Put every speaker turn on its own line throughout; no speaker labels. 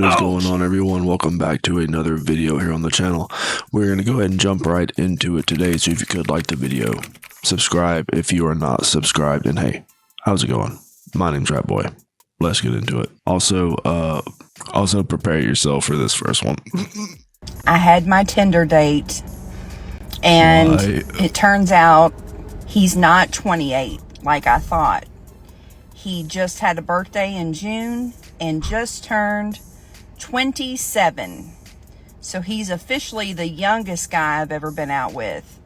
What is going on, everyone? Welcome back to another video here on the channel. We're going to go ahead and jump right into it today. So if you could like the video, subscribe if you are not subscribed, and hey, how's it going? My name's Rat Boy. Let's get into it. Also prepare yourself for this first one.
I had my Tinder date, and it turns out he's not 28 like I thought. He just had a birthday in June and just turned 27. So he's officially the youngest guy I've ever been out with.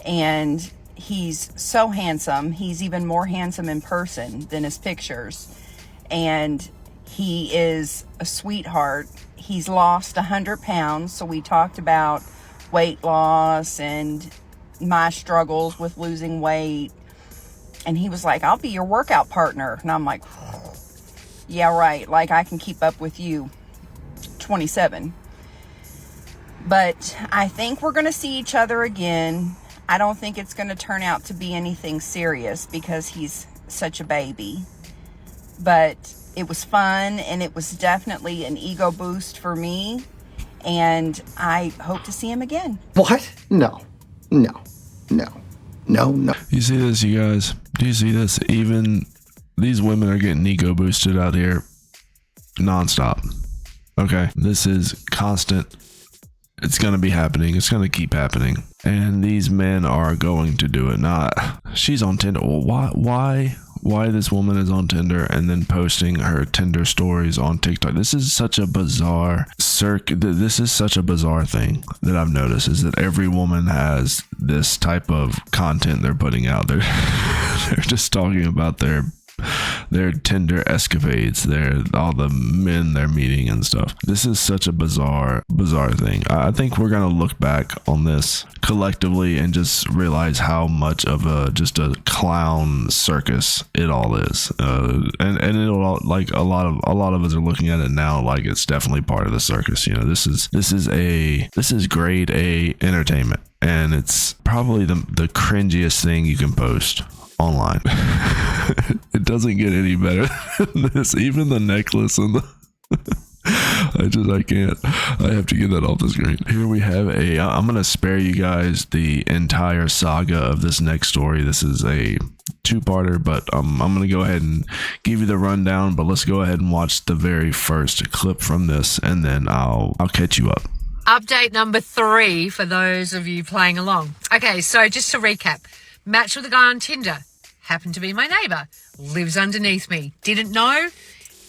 And he's so handsome. He's even more handsome in person than his pictures. And he is a sweetheart. He's lost 100 pounds. So we talked about weight loss and my struggles with losing weight. And he was like, I'll be your workout partner. And I'm like, yeah, right. Like, I can keep up with you, 27. But I think we're going to see each other again. I don't think it's going to turn out to be anything serious because he's such a baby. But it was fun, and it was definitely an ego boost for me. And I hope to see him again.
What? No.
You see this, you guys? Do you see this? Even these women are getting ego boosted out here nonstop. Okay, this is constant. It's gonna be happening. It's gonna keep happening, and these men are going to do it. Not she's on Tinder. Well, why this woman is on Tinder and then posting her Tinder stories on TikTok? This is such a bizarre this is such a bizarre thing that I've noticed, is that every woman has this type of content they're putting out there. They're just talking about their Tinder escapades, all the men they're meeting and stuff. This is such a bizarre thing. I think we're gonna look back on this collectively and just realize how much of just a clown circus it all is. And it'll, like, a lot of us are looking at it now like it's definitely part of the circus. You know, this is grade A entertainment, and it's probably the cringiest thing you can post online. It doesn't get any better than this. Even the necklace and the I can't. I have to get that off the screen. Here we have I'm gonna spare you guys the entire saga of this next story. This is a two-parter, but I'm gonna go ahead and give you the rundown. But let's go ahead and watch the very first clip from this, and then I'll catch you up.
Update number 3 for those of you playing along. Okay, so just to recap. Matched with a guy on Tinder. Happened to be my neighbour. Lives underneath me. Didn't know.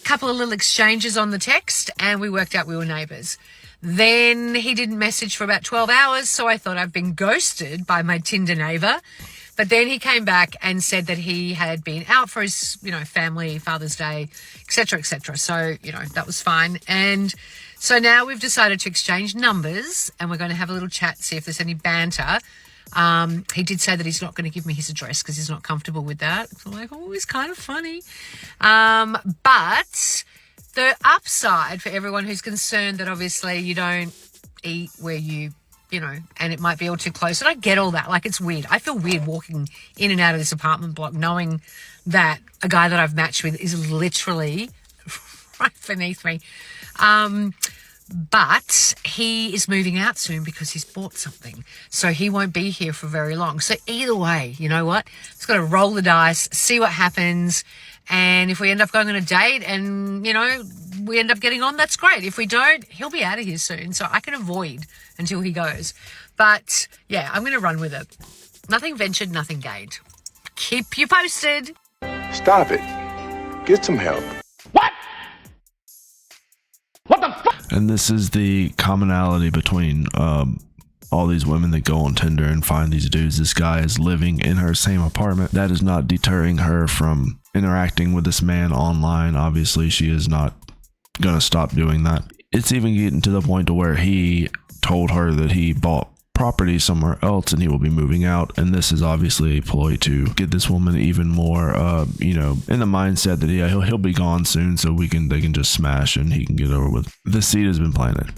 Couple of little exchanges on the text, and we worked out we were neighbours. Then he didn't message for about 12 hours, so I thought I'd been ghosted by my Tinder neighbour. But then he came back and said that he had been out for his, family, Father's Day, etc., etc. So, that was fine. And so now we've decided to exchange numbers, and we're going to have a little chat, see if there's any banter. He did say that he's not going to give me his address because he's not comfortable with that. So I'm like, oh, he's kind of funny. But the upside for everyone who's concerned that obviously you don't eat where and it might be all too close. And I get all that. Like, it's weird. I feel weird walking in and out of this apartment block knowing that a guy that I've matched with is literally right beneath me. But he is moving out soon because he's bought something. So he won't be here for very long. So either way, you know what? It's got to roll the dice, see what happens. And if we end up going on a date and, we end up getting on, that's great. If we don't, he'll be out of here soon. So I can avoid until he goes. But yeah, I'm going to run with it. Nothing ventured, nothing gained. Keep you posted.
Stop it. Get some help.
And this is the commonality between all these women that go on Tinder and find these dudes. This guy is living in her same apartment. That is not deterring her from interacting with this man online. Obviously, she is not going to stop doing that. It's even getting to the point to where he told her that he bought property somewhere else and he will be moving out, and this is obviously a ploy to get this woman even more in the mindset that he'll be gone soon, so they can just smash and he can get over with. The seed has been planted.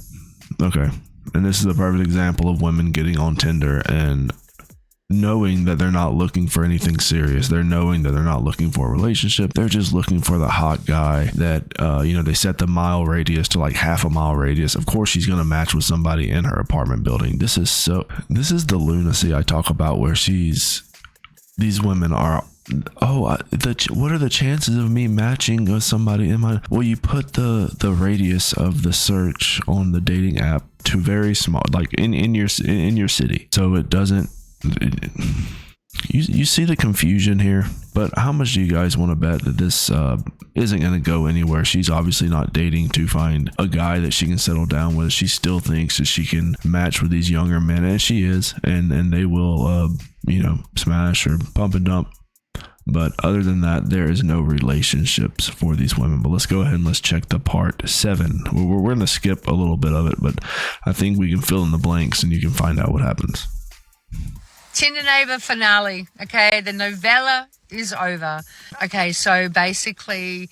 Okay, and this is a perfect example of women getting on Tinder and knowing that they're not looking for anything serious. They're knowing that they're not looking for a relationship. They're just looking for the hot guy that, they set the mile radius to like half a mile radius. Of course, she's going to match with somebody in her apartment building. This is the lunacy I talk about, where these women are, what are the chances of me matching with somebody in my, well, you put the radius of the search on the dating app to very small, like in your city. So it doesn't, you see the confusion here. But how much do you guys want to bet that this isn't going to go anywhere? She's obviously not dating to find a guy that she can settle down with. She still thinks that she can match with these younger men, and she is, and they will smash or pump and dump. But other than that, there is no relationships for these women. But let's go ahead and let's check the part 7. We're going to skip a little bit of it, but I think we can fill in the blanks and you can find out what happens.
Tinder neighbor finale. Okay, the novella is over. Okay, so basically,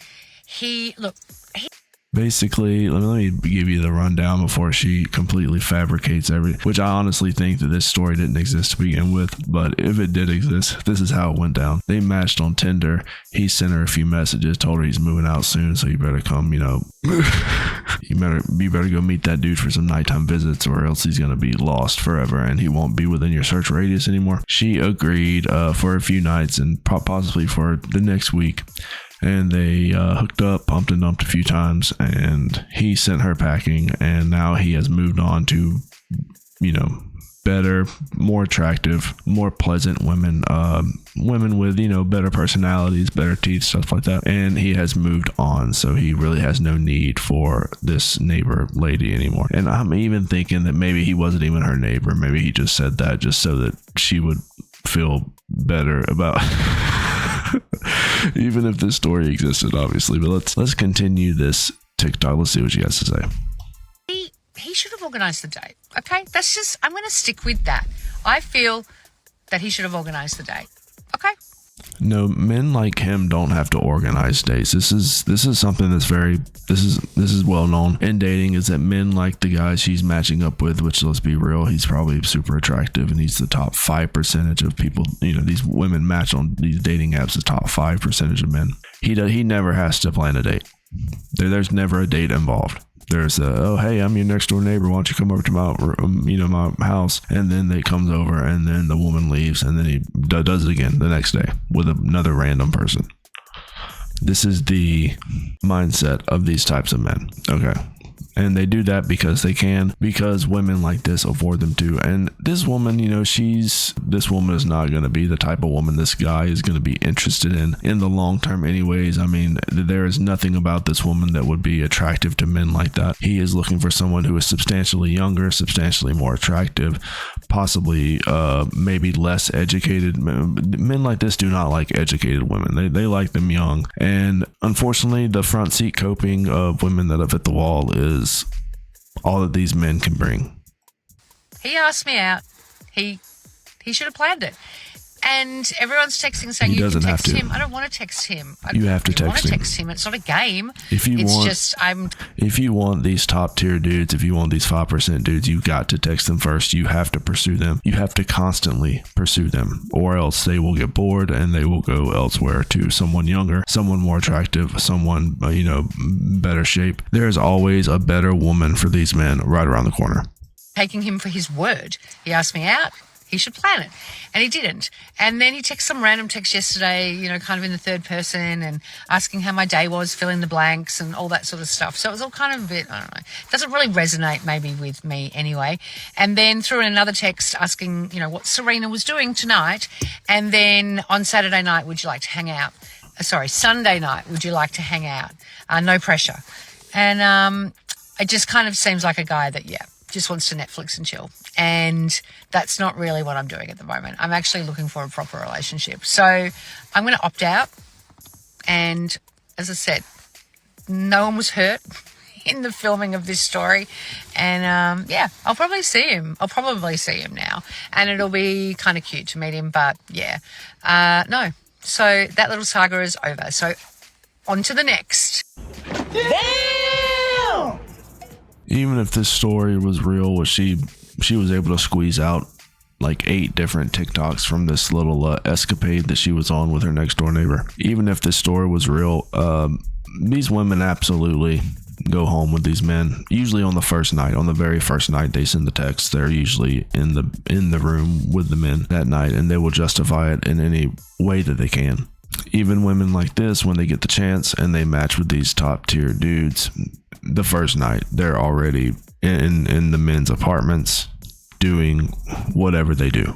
Basically, let me give you the rundown before she completely fabricates everything, which I honestly think that this story didn't exist to begin with. But if it did exist, this is how it went down. They matched on Tinder. He sent her a few messages, told her he's moving out soon, so you better come, you better go meet that dude for some nighttime visits, or else he's going to be lost forever and he won't be within your search radius anymore. She agreed for a few nights and possibly for the next week. And they hooked up, pumped and dumped a few times, and he sent her packing, and now he has moved on to, better, more attractive, more pleasant women, women with, better personalities, better teeth, stuff like that. And he has moved on, so he really has no need for this neighbor lady anymore. And I'm even thinking that maybe he wasn't even her neighbor. Maybe he just said that just so that she would feel better about even if this story existed, obviously. But let's continue this TikTok. Let's see what she has to say.
He should have organised the date. Okay, I'm going to stick with that. I feel that he should have organised the date. Okay.
No, men like him don't have to organize dates. This is something that's this is well known in dating, is that men like the guys she's matching up with, which, let's be real, he's probably super attractive and he's the top 5% of people, these women match on these dating apps, the top 5% of men. He never has to plan a date. There's never a date involved. There's hey, I'm your next door neighbor, why don't you come over to my house? And then they comes over, and then the woman leaves, and then he does it again the next day with another random person. This is the mindset of these types of men. Okay. And they do that because they can, because women like this afford them to. And this woman, this woman is not going to be the type of woman this guy is going to be interested in the long term anyways. I mean, there is nothing about this woman that would be attractive to men like that. He is looking for someone who is substantially younger, substantially more attractive, possibly maybe less educated. Men like this do not like educated women. They like them young. And unfortunately, the front seat coping of women that have hit the wall is all that these men can bring.
He asked me out. He should have planned it. And everyone's texting saying you can text him. I don't want to text him.
You have to text
him. It's not a game.
If you want these top tier dudes, if you want these 5% dudes, you've got to text them first. You have to pursue them. You have to constantly pursue them, or else they will get bored and they will go elsewhere to someone younger, someone more attractive, someone, better shape. There's always a better woman for these men right around the corner.
Taking him for his word. He asked me out. He should plan it. And he didn't. And then he texted some random text yesterday, kind of in the third person, and asking how my day was, fill in the blanks and all that sort of stuff. So it was all kind of a bit, I don't know. It doesn't really resonate maybe with me anyway. And then threw in another text asking, what Serena was doing tonight. And then on Saturday night, would you like to hang out? Sunday night, would you like to hang out? No pressure. And it just kind of seems like a guy that, just wants to Netflix and chill. And that's not really what I'm doing at the moment. I'm actually looking for a proper relationship. So I'm going to opt out. And as I said, no one was hurt in the filming of this story. And I'll probably see him. I'll probably see him now. And it'll be kind of cute to meet him. But no. So that little saga is over. So on to the next.
Even if this story was real, she was able to squeeze out like 8 different TikToks from this little escapade that she was on with her next door neighbor. Even if this story was real, these women absolutely go home with these men, usually on the first night. On the very first night they send the text, they're usually in the room with the men that night, and they will justify it in any way that they can. Even women like this, when they get the chance and they match with these top tier dudes, the first night they're already in the men's apartments doing whatever they do.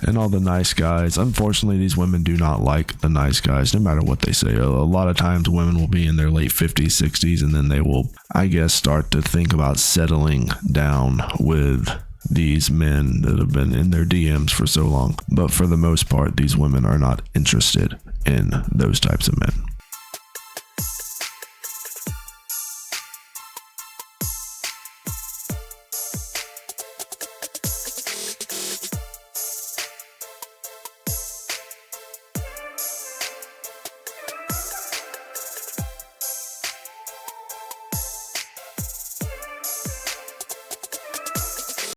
And all the nice guys, unfortunately, these women do not like the nice guys, no matter what they say. A lot of times women will be in their late 50s, 60s, and then they will, I guess, start to think about settling down with these men that have been in their DMs for so long. But for the most part, these women are not interested in those types of men.